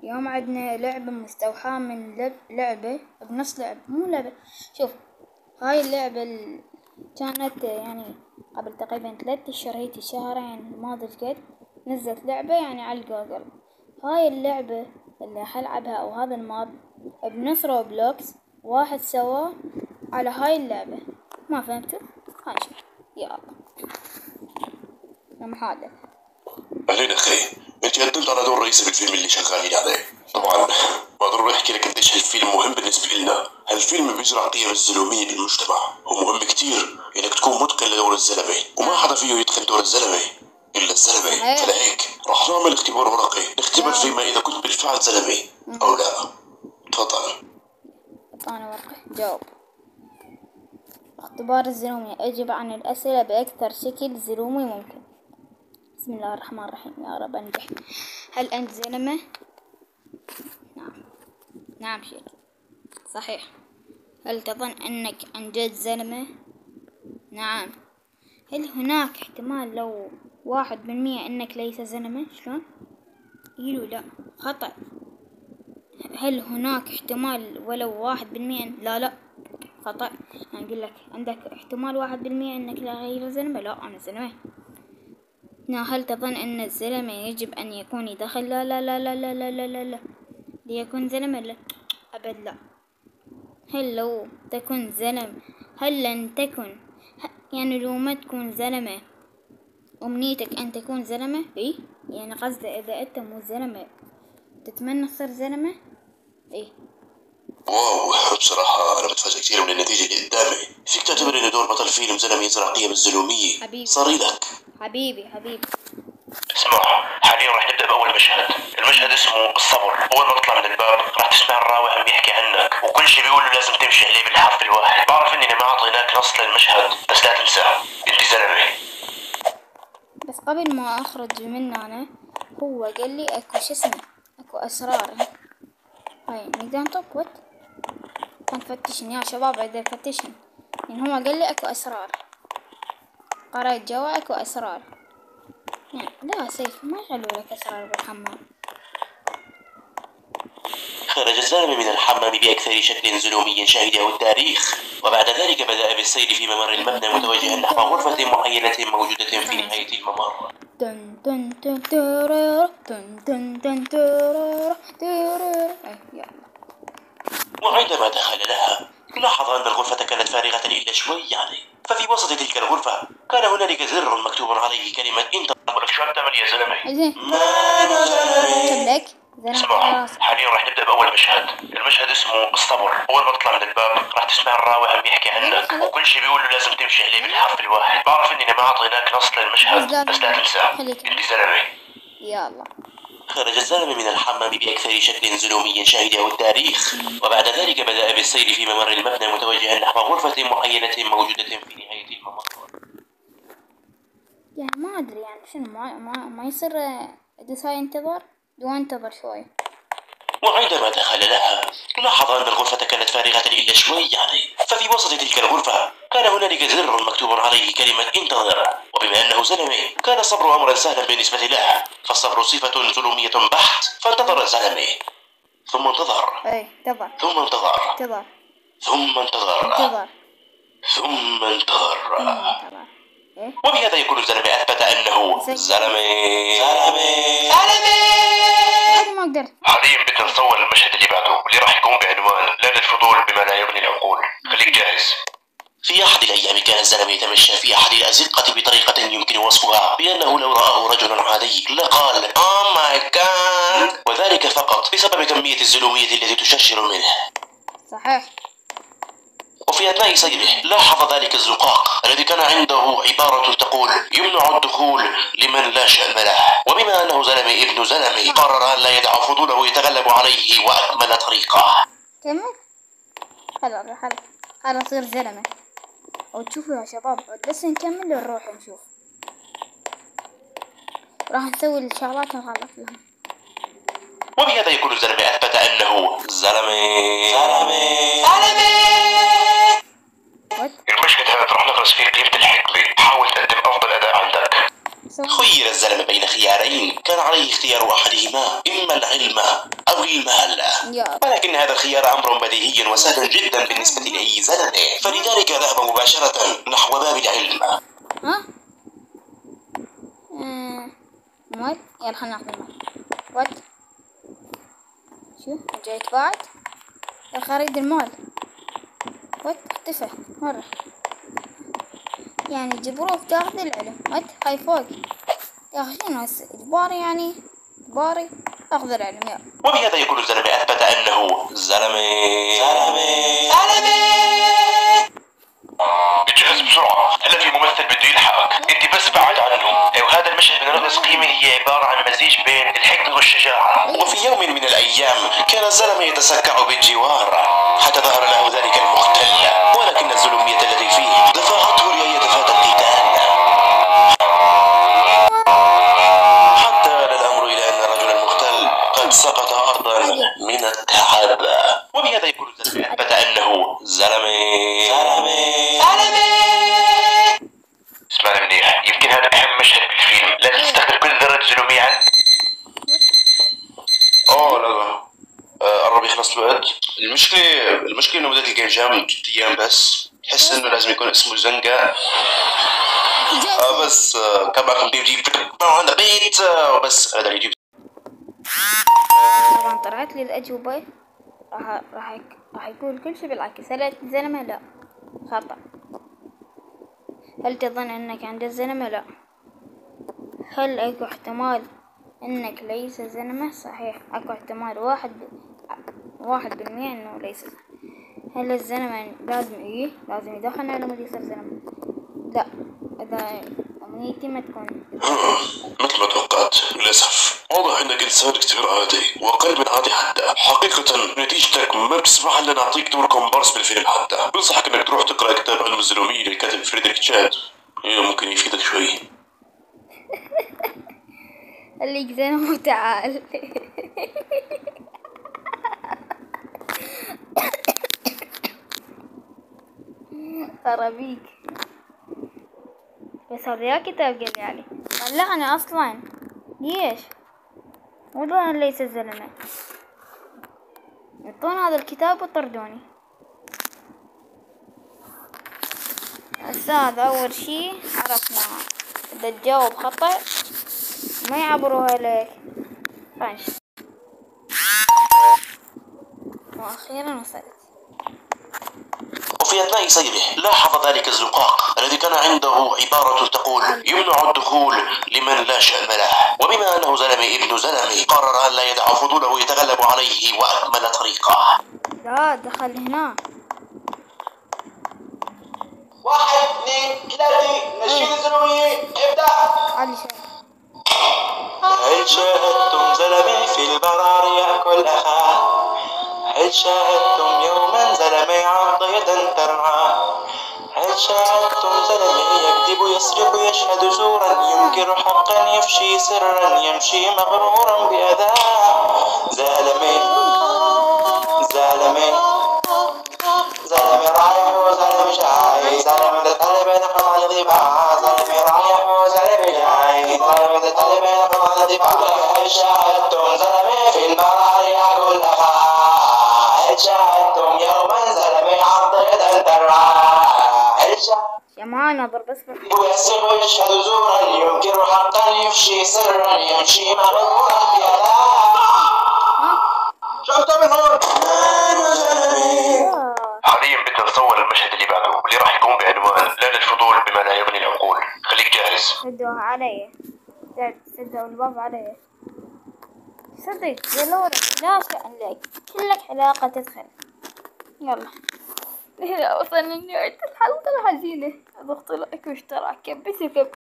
اليوم عندنا لعبة مستوحاة من لعبة بنص لعبة، مو لعبة. شوف، هاي اللعبة كانت يعني قبل تقريبا 3 أشهر، هي شهرين ماضي القد نزلت لعبة يعني على الجوجل. هاي اللعبة اللي حلعبها أو هذا الماب بنص روبلوكس، واحد سواه على هاي اللعبة. ما فهمتوا؟ هاي شوف يا الله محادثة. أهلين أخي، أنت قدمت على دور رئيسي بالفيلم اللي شغالين عليه. طبعا ما ضروري أحكي لك قديش هالفيلم مهم بالنسبة لنا. هالفيلم بيزرع قيم الزلومية بالمجتمع، ومهم كتير إنك تكون متقن لدور الزلمة، وما حدا فيه يتقن دور الزلمة إلا الزلمة. فلهيك راح نعمل اختبار ورقي نختبر فيما إذا كنت بالفعل زلمة أو لا. تفضل. أنا ورقة جاوب. اختبار الزلومية، أجب عن الأسئلة بأكثر شكل زلومي ممكن. بسم الله الرحمن الرحيم، يا رب أنجح. هل أنت زلمة؟ نعم. نعم شيخ، صحيح. هل تظن أنك عن جد زلمة؟ نعم. هل هناك احتمال لو 1% أنك ليس زلمة؟ شلون؟ يقولوا لا، خطأ. هل هناك احتمال ولو 1%؟ لا خطأ. أنا أقول لك عندك احتمال 1% أنك لا غير زلمة. لا، أنا زلمة. هل تظن أن الزلمة يجب أن يكون يدخل؟ لا. ليكون زلمة؟ لا أبد لا. هل لو تكون زلمة، هل لن تكن يعني لو ما تكون زلمة أمنيتك أن تكون زلمة؟ إيه يعني قصدي إذا أنت مو زلمة تتمنى تصير زلمة؟ إيه. واو، بصراحة أنا متفاجئ كثير من النتيجة اللي قدامي. فيك تعتبر إن دور بطل فيلم زلمة يزرع قيم الزلومية صار لك. حبيبي. اسمع، حاليا راح نبدأ بأول مشهد. المشهد اسمه الصبر. أول ما تطلع من الباب راح تسمع الراوي عم بيحكي عنك، وكل شيء بيقوله لازم تمشي عليه بالحرف الواحد. بعرف إني ما أعطيناك نص للمشهد، بس لا تنسى أنت زلمة. بس قبل ما أخرج من هنا هو قال لي أكو شو اسمه، أكو أسرار. هاي نقدر نطق نفتشن يا شباب، إذا فتشن يعني هو قال لي أكو أسرار. قرأت جوا أكو أسرار. يعني لا سيف، ما يخلوا لك أسرار بالحمام. خرج الزلمة من الحمام بأكثر شكل زلومي شهده التاريخ، وبعد ذلك بدأ بالسير في ممر المبنى متوجها نحو غرفة معينة موجودة في نهاية الممر. وعندما دخل لها لاحظ أن الغرفة كانت فارغة إلا شوي ففي وسط تلك الغرفة كان هنالك زر مكتوب عليه كلمة انتظر. شو عم تعمل يا زلمة؟ ما أنا زلمة. اسمع، حاليا راح نبدأ بأول مشهد. المشهد اسمه الصبر. أول ما تطلع من الباب راح تسمع الراوي عم بيحكي عنك، وكل شيء بيقوله لازم تمشي عليه بالحرف الواحد. بعرف إني ما أعطيناك نص للمشهد، بس لا تنسى أنت زلمة. يلا. خرج الزلمة من الحمام بأكثر شكل زلومي شهده التاريخ، وبعد ذلك بدأ بالسير في ممر المبنى متوجها نحو غرفة معينة موجودة في نهاية الممر. يعني ما أدري يعني شنو ما يصير إذا هاي انتظر دو انتظر شوي. وعندما دخل لها لاحظ أن الغرفة كانت فارغة إلا شوي ففي وسط تلك الغرفة كان هنالك زر مكتوب عليه كلمة انتظر. وبما أنه زلمة كان الصبر أمرا سهلا بالنسبة له، فالصبر صفة ظلومية بحت. فانتظر الزلمة ثم انتظر ثم انتظر ثم انتظر ثم انتظر. وبهذا يكون الزلمة أثبت أنه زلمة. ما قدرت. حاليا بدنا نصور المشهد اللي بعده، واللي راح يكون بعنوان لا للفضول بما لا يغني العقول. خليك جاهز. في أحد الأيام كان الزلمة يتمشى في أحد الأزقة بطريقة يمكن وصفها بأنه لو رآه رجل عادي لقال أوه ماي جاد، وذلك فقط بسبب كمية الزلومية التي تشرشر منه. صحيح. وفي أثناء سيره لاحظ ذلك الزقاق الذي كان عنده عبارة تقول يمنع الدخول لمن لا شأن له. وبما أنه زلمة ابن زلمة قرر أن لا يدع فضوله يتغلب عليه، وأكمل طريقه. كمل. خلاص صير زلمة. وتشوفوا يا شباب بس نكمل ونروح نشوف. راح نسوي الشغلات نغلط لها. وبهذا يكون الزلمة أثبت أنه زلمة. المشهد هذا راح نغرس فيه قيمة الحكمة. حاول تقدم أفضل أداء عندك. خير الزلمة بين خيارين، كان عليه اختيار أحدهما، إما العلم أو المال. ولكن هذا الخيار أمر بديهي وسهل جدا بالنسبة لأي زلمة، فلذلك ذهب مباشرة نحو باب العلم. ها؟ مال؟ يلا خلنا ناخذ المال. وات؟ شو؟ رجعت بعد؟ يا أخي أريد المال. وات؟ اختفى مرة. يعني جبروك تاخذ العلم. وات؟ هاي فوق. يا أخي شنو هسه؟ إجباري يعني؟ إجباري أخذ العلم يلا. وبهذا يكون الزلمة أثبت أنه زلمة. بتجهز بسرعة، هلا في ممثل بده يلحقك، انت بس بعد عنه. وهذا المشهد من رأس قيمة هي عبارة عن مزيج بين الحكمة والشجاعة. وفي يوم من الأيام كان الزلمة يتسكع بالجوار حتى ظهر له ذلك المختل، ولكن الظلمية التي فيه دفعته ليتفادى القتال، حتى آل الأمر إلى أن الرجل المختل قد سقط أرضا من التعب. وبهذا يكون الزلمة أثبت أنه زلمة. اسمعني منيح، يمكن هذا أهم مشهد بالفيلم، لازم تستخدم كل ذرة زلومية عندك. لا قرب يخلص الوقت. المشكلة إنه بدك الجيم جام 3 أيام بس، تحس إنه لازم يكون اسمه زنقة. بس كان معكم دي عند بيت وبس هذا اليوتيوب. طبعا طلعت لي الأجوبة. راح يقول كل شيء بالعكس. هل أنت زلمة؟ لا، خطأ. هل تظن أنك عند الزلمة؟ لا. هل أكو احتمال أنك ليس زلمة؟ صحيح، أكو احتمال 1% أنه ليس زلمة. هل الزلمة لازم يدخلنا لما يصير زلمة؟ لا، إذا أمنيتي ما تكون مثل ما توقعت. للأسف واضح إنك إنسان كثير عادي وقلب عادي حتى. حقيقة نتيجتك ما بتسمح لنا نعطيك دور كومبارس بالفيلم حتى. بنصحك إنك تروح تقرأ كتاب علم الزلومية للكاتب فريدريك تشاد، ممكن يفيدك شوي. خليك زلمة وتعال. خرابيك. بس هذا كتاب قال يعني طلعني أصلا. ليش؟ والله ليس زلمة. يعطونا هذا الكتاب وطردوني. هسا هذا أول شي عرفنا. إذا تجاوب خطأ ما يعبروها لك. فانش. وأخيرا وصلت. وفي أثناء سيره لاحظ ذلك الزقاق الذي كان عنده عبارة تقول يمنع الدخول لمن لا شأن له. وبما أنه زلمة ابن زلمة قرر أن لا يدع فضوله يتغلب عليه وأكمل طريقه. لا دخل هنا. 1 2 3 نشيد الزلومية ابدأ. علي شايف. هل شاهدتم زلمة في البرار يأكل أخاه؟ هل شاهدتم يوما زلمة يعض يدا ترعى؟ هل شاهدتم زلمة يكذب يسرق يشهد زورا ينكر حقا يفشي سرا يمشي مغرورا بأذاه؟ زلمة رايح وزلمة جاي، زلمة تطلب نقض على الضباع، زلمة رايح وزلمة جاي، زلمة تطلب نقض على الضباع. هل شاهدتم زلمة في البرار يأكل أخاه؟ هل شاهدتم يوما زلمة يعض يدا ترعى؟ يا ما نظر بس ويسر ويشهد زورا ينكر حقا يفشي سرا يمشي مغرورا بأذاه. شفت من هون؟ حاليا بدنا نصور المشهد اللي بعده واللي راح يكون بعنوان لا للفضول بما لا يغني العقول. خليك جاهز. سدوها علي. سدوا الباب علي. صدق يلا ورا. لا شأن لك. كلك حلاقة تدخل. يلا. وصلنا لنهاية الحلقة الحزينة. اضغطوا لايك واشتراك. كبسوا